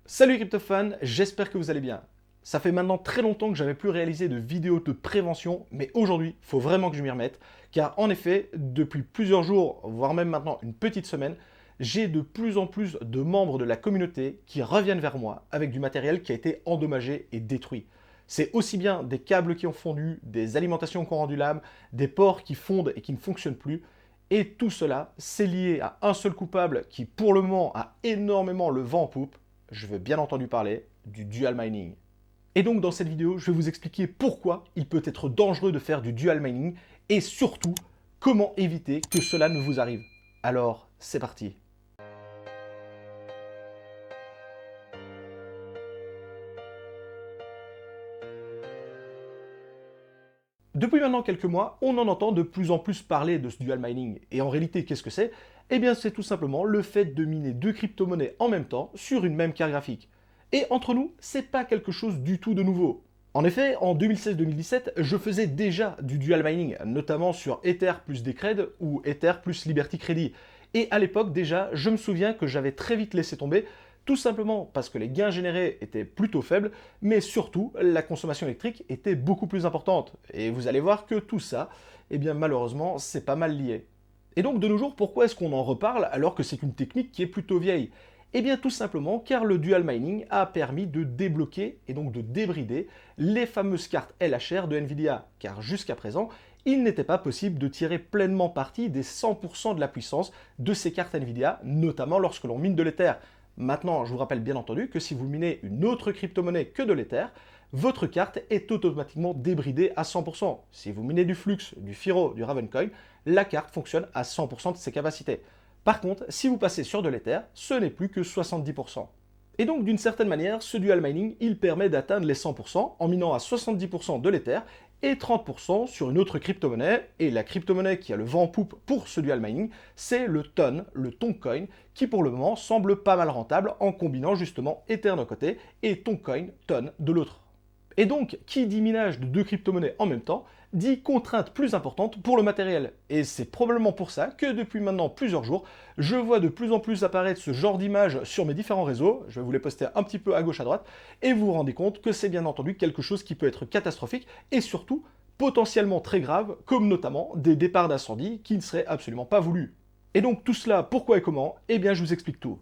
Salut crypto-fans, j'espère que vous allez bien. Ça fait maintenant très longtemps que j'avais plus réalisé de vidéos de prévention, mais aujourd'hui, il faut vraiment que je m'y remette, car en effet, depuis plusieurs jours, voire même maintenant une petite semaine, j'ai de plus en plus de membres de la communauté qui reviennent vers moi avec du matériel qui a été endommagé et détruit. C'est aussi bien des câbles qui ont fondu, des alimentations qui ont rendu l'âme, des ports qui fondent et qui ne fonctionnent plus, et tout cela, c'est lié à un seul coupable qui, pour le moment, a énormément le vent en poupe. Je veux bien entendu parler du dual mining. Et donc dans cette vidéo, je vais vous expliquer pourquoi il peut être dangereux de faire du dual mining et surtout comment éviter que cela ne vous arrive. Alors, c'est parti. Depuis maintenant quelques mois, on en entend de plus en plus parler de ce dual mining. Et en réalité, qu'est-ce que c'est? Eh bien, c'est tout simplement le fait de miner deux crypto-monnaies en même temps sur une même carte graphique. Et entre nous, c'est pas quelque chose du tout de nouveau. En effet, en 2016-2017, je faisais déjà du dual mining, notamment sur Ether plus Decred ou Ether plus Liberty Credit. Et à l'époque, déjà, je me souviens que j'avais très vite laissé tomber, tout simplement parce que les gains générés étaient plutôt faibles, mais surtout, la consommation électrique était beaucoup plus importante. Et vous allez voir que tout ça, eh bien malheureusement, c'est pas mal lié. Et donc de nos jours, pourquoi est-ce qu'on en reparle alors que c'est une technique qui est plutôt vieille? Eh bien tout simplement car le dual mining a permis de débloquer et donc de débrider les fameuses cartes LHR de Nvidia, car jusqu'à présent, il n'était pas possible de tirer pleinement parti des 100% de la puissance de ces cartes Nvidia, notamment lorsque l'on mine de l'Ether. Maintenant, je vous rappelle bien entendu que si vous minez une autre crypto-monnaie que de l'Ether, votre carte est automatiquement débridée à 100%. Si vous minez du Flux, du Firo, du Ravencoin, la carte fonctionne à 100% de ses capacités. Par contre, si vous passez sur de l'Ether, ce n'est plus que 70%. Et donc, d'une certaine manière, ce dual mining, il permet d'atteindre les 100% en minant à 70% de l'Ether et 30% sur une autre crypto-monnaie. Et la crypto-monnaie qui a le vent en poupe pour ce dual mining, c'est le Toncoin, qui pour le moment semble pas mal rentable en combinant justement Ether d'un côté et Toncoin, Ton de l'autre. Et donc, qui dit minage de deux crypto-monnaies en même temps, dit contrainte plus importante pour le matériel. Et c'est probablement pour ça que depuis maintenant plusieurs jours, je vois de plus en plus apparaître ce genre d'images sur mes différents réseaux, je vais vous les poster un petit peu à gauche à droite, et vous vous rendez compte que c'est bien entendu quelque chose qui peut être catastrophique, et surtout potentiellement très grave, comme notamment des départs d'incendie qui ne seraient absolument pas voulus. Et donc tout cela, pourquoi et comment? Eh bien je vous explique tout.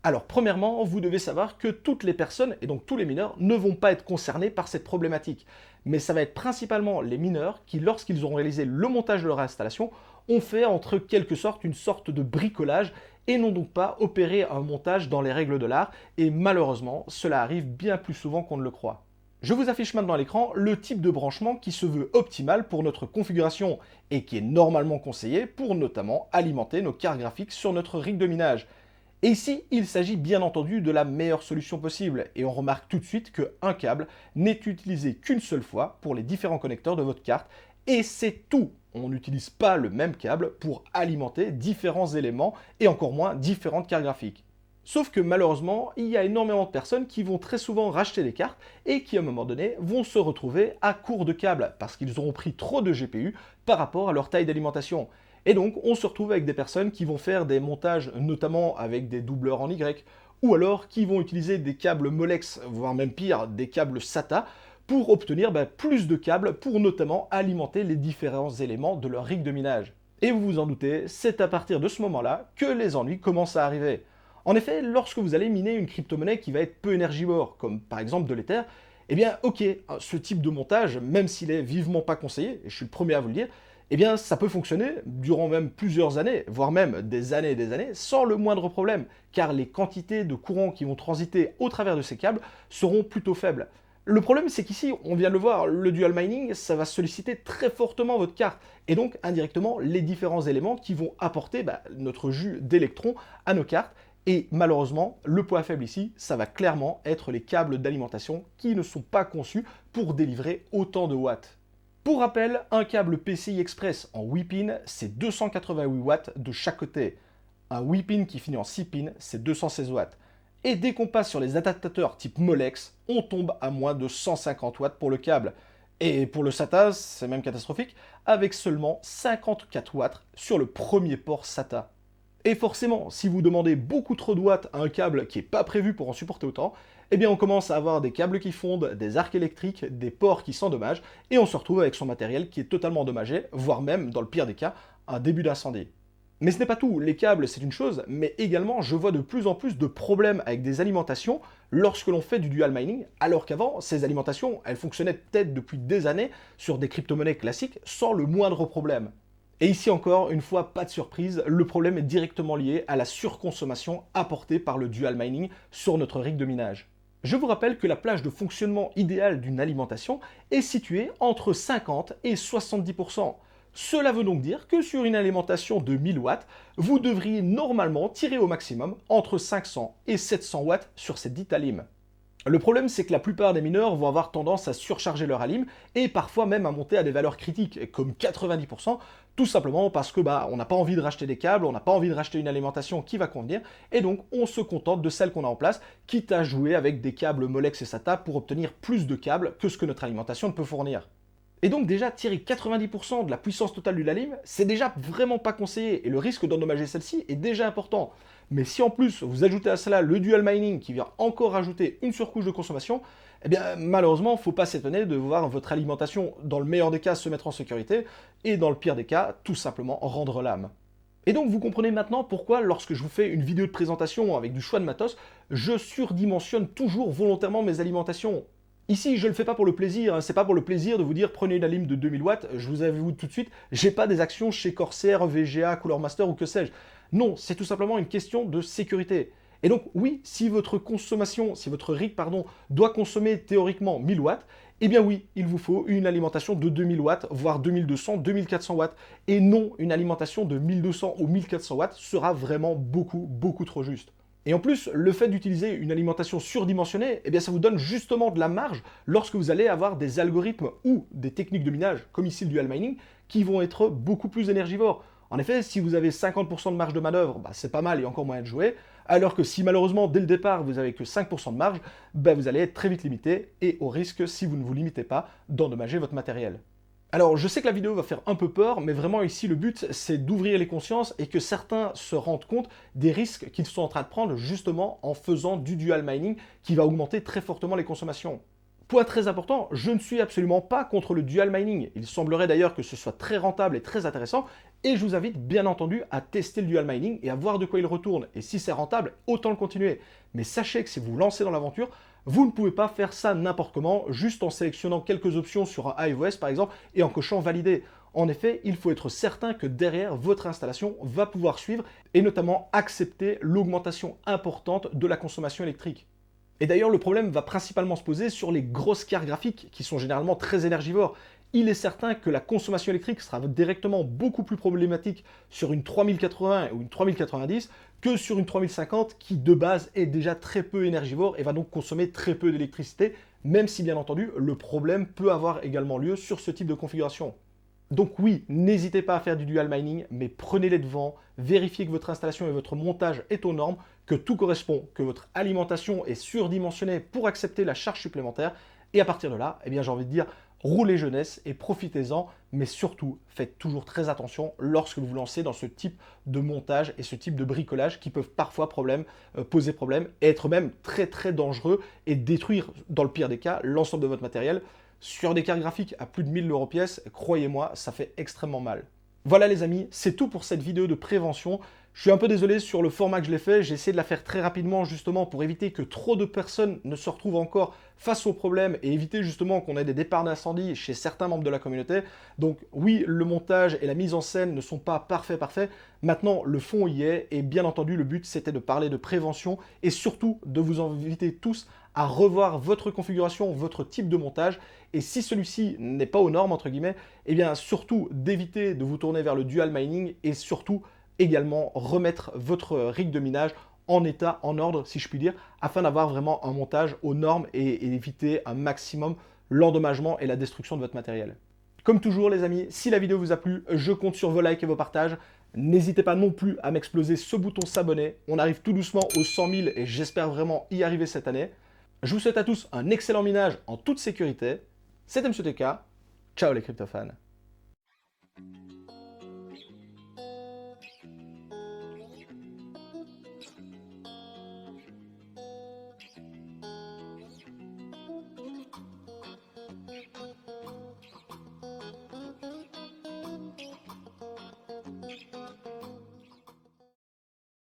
Alors, premièrement, vous devez savoir que toutes les personnes, et donc tous les mineurs, ne vont pas être concernés par cette problématique. Mais ça va être principalement les mineurs qui, lorsqu'ils auront réalisé le montage de leur installation, ont fait entre quelque sorte une sorte de bricolage et n'ont donc pas opéré un montage dans les règles de l'art. Et malheureusement, cela arrive bien plus souvent qu'on ne le croit. Je vous affiche maintenant à l'écran le type de branchement qui se veut optimal pour notre configuration et qui est normalement conseillé pour notamment alimenter nos cartes graphiques sur notre rig de minage. Et ici, il s'agit bien entendu de la meilleure solution possible, et on remarque tout de suite qu'un câble n'est utilisé qu'une seule fois pour les différents connecteurs de votre carte, et c'est tout. On n'utilise pas le même câble pour alimenter différents éléments, et encore moins différentes cartes graphiques. Sauf que malheureusement, il y a énormément de personnes qui vont très souvent racheter des cartes et qui à un moment donné vont se retrouver à court de câbles parce qu'ils auront pris trop de GPU par rapport à leur taille d'alimentation. Et donc, on se retrouve avec des personnes qui vont faire des montages, notamment avec des doubleurs en Y, ou alors qui vont utiliser des câbles Molex, voire même pire, des câbles SATA, pour obtenir plus de câbles pour notamment alimenter les différents éléments de leur rig de minage. Et vous vous en doutez, c'est à partir de ce moment-là que les ennuis commencent à arriver. En effet, lorsque vous allez miner une crypto-monnaie qui va être peu énergivore, comme par exemple de l'Ether, eh bien ok, ce type de montage, même s'il est vivement pas conseillé, et je suis le premier à vous le dire, eh bien ça peut fonctionner durant même plusieurs années, voire même des années et des années, sans le moindre problème, car les quantités de courant qui vont transiter au travers de ces câbles seront plutôt faibles. Le problème, c'est qu'ici, on vient de le voir, le dual mining, ça va solliciter très fortement votre carte, et donc indirectement les différents éléments qui vont apporter notre jus d'électrons à nos cartes, et malheureusement, le point faible ici, ça va clairement être les câbles d'alimentation qui ne sont pas conçus pour délivrer autant de watts. Pour rappel, un câble PCI Express en 8 pins, c'est 288 watts de chaque côté. Un 8 pins qui finit en 6 pins, c'est 216 watts. Et dès qu'on passe sur les adaptateurs type Molex, on tombe à moins de 150 watts pour le câble. Et pour le SATA, c'est même catastrophique, avec seulement 54 watts sur le premier port SATA. Et forcément, si vous demandez beaucoup trop de watts à un câble qui n'est pas prévu pour en supporter autant, eh bien on commence à avoir des câbles qui fondent, des arcs électriques, des ports qui s'endommagent, et on se retrouve avec son matériel qui est totalement endommagé, voire même, dans le pire des cas, un début d'incendie. Mais ce n'est pas tout, les câbles c'est une chose, mais également je vois de plus en plus de problèmes avec des alimentations lorsque l'on fait du dual mining, alors qu'avant, ces alimentations, elles fonctionnaient peut-être depuis des années sur des crypto-monnaies classiques sans le moindre problème. Et ici encore, une fois, pas de surprise, le problème est directement lié à la surconsommation apportée par le dual mining sur notre rig de minage. Je vous rappelle que la plage de fonctionnement idéale d'une alimentation est située entre 50 et 70%. Cela veut donc dire que sur une alimentation de 1000 watts, vous devriez normalement tirer au maximum entre 500 et 700 watts sur cette dite alim. Le problème, c'est que la plupart des mineurs vont avoir tendance à surcharger leur alim et parfois même à monter à des valeurs critiques, comme 90%, tout simplement parce que on n'a pas envie de racheter des câbles, on n'a pas envie de racheter une alimentation qui va convenir, et donc on se contente de celle qu'on a en place, quitte à jouer avec des câbles Molex et SATA pour obtenir plus de câbles que ce que notre alimentation ne peut fournir. Et donc déjà, tirer 90% de la puissance totale du Lalim, c'est déjà vraiment pas conseillé, et le risque d'endommager celle-ci est déjà important. Mais si en plus vous ajoutez à cela le dual mining qui vient encore rajouter une surcouche de consommation, eh bien malheureusement, faut pas s'étonner de voir votre alimentation, dans le meilleur des cas, se mettre en sécurité, et dans le pire des cas, tout simplement rendre l'âme. Et donc vous comprenez maintenant pourquoi lorsque je vous fais une vidéo de présentation avec du choix de matos, je surdimensionne toujours volontairement mes alimentations. Ici, je ne le fais pas pour le plaisir, hein. C'est pas pour le plaisir de vous dire prenez une alim de 2000 watts, je vous avoue tout de suite, j'ai pas des actions chez Corsair, VGA, Cooler Master ou que sais-je. Non, c'est tout simplement une question de sécurité. Et donc oui, si votre consommation, si votre rig doit consommer théoriquement 1000 watts, eh bien oui, il vous faut une alimentation de 2000 watts, voire 2200, 2400 watts. Et non, une alimentation de 1200 ou 1400 watts sera vraiment beaucoup trop juste. Et en plus, le fait d'utiliser une alimentation surdimensionnée, eh bien ça vous donne justement de la marge lorsque vous allez avoir des algorithmes ou des techniques de minage, comme ici le dual mining, qui vont être beaucoup plus énergivores. En effet, si vous avez 50% de marge de manœuvre, c'est pas mal, il y a encore moyen de jouer, alors que si malheureusement dès le départ vous avez que 5% de marge, vous allez être très vite limité et au risque, si vous ne vous limitez pas, d'endommager votre matériel. Alors, je sais que la vidéo va faire un peu peur, mais vraiment ici, le but, c'est d'ouvrir les consciences et que certains se rendent compte des risques qu'ils sont en train de prendre justement en faisant du dual mining qui va augmenter très fortement les consommations. Point très important, je ne suis absolument pas contre le dual mining. Il semblerait d'ailleurs que ce soit très rentable et très intéressant, et je vous invite bien entendu à tester le dual mining et à voir de quoi il retourne. Et si c'est rentable, autant le continuer. Mais sachez que si vous vous lancez dans l'aventure, vous ne pouvez pas faire ça n'importe comment, juste en sélectionnant quelques options sur un iOS par exemple et en cochant valider. En effet, il faut être certain que derrière, votre installation va pouvoir suivre et notamment accepter l'augmentation importante de la consommation électrique. Et d'ailleurs, le problème va principalement se poser sur les grosses cartes graphiques qui sont généralement très énergivores. Il est certain que la consommation électrique sera directement beaucoup plus problématique sur une 3080 ou une 3090 que sur une 3050 qui de base est déjà très peu énergivore et va donc consommer très peu d'électricité, même si bien entendu le problème peut avoir également lieu sur ce type de configuration. Donc oui, n'hésitez pas à faire du dual mining, mais prenez les devants, vérifiez que votre installation et votre montage est aux normes, que tout correspond, que votre alimentation est surdimensionnée pour accepter la charge supplémentaire, et à partir de là, j'ai envie de dire, roulez jeunesse et profitez-en, mais surtout, faites toujours très attention lorsque vous vous lancez dans ce type de montage et ce type de bricolage qui peuvent parfois poser problème et être même très dangereux et détruire, dans le pire des cas, l'ensemble de votre matériel. Sur des cartes graphiques à plus de 1000 € pièce, croyez-moi, ça fait extrêmement mal. Voilà les amis, c'est tout pour cette vidéo de prévention. Je suis un peu désolé sur le format que je l'ai fait, j'ai essayé de la faire très rapidement justement pour éviter que trop de personnes ne se retrouvent encore face au problème et éviter justement qu'on ait des départs d'incendie chez certains membres de la communauté. Donc oui, le montage et la mise en scène ne sont pas parfaits. Maintenant, le fond y est et bien entendu, le but c'était de parler de prévention et surtout de vous inviter tous à revoir votre configuration, votre type de montage. Et si celui-ci n'est pas aux normes, entre guillemets, surtout d'éviter de vous tourner vers le dual mining et surtout également remettre votre rig de minage en état, en ordre, si je puis dire, afin d'avoir vraiment un montage aux normes et éviter un maximum l'endommagement et la destruction de votre matériel. Comme toujours les amis, si la vidéo vous a plu, je compte sur vos likes et vos partages. N'hésitez pas non plus à m'exploser ce bouton s'abonner. On arrive tout doucement aux 100 000 et j'espère vraiment y arriver cette année. Je vous souhaite à tous un excellent minage en toute sécurité. C'était M. TK. Ciao les crypto-fans.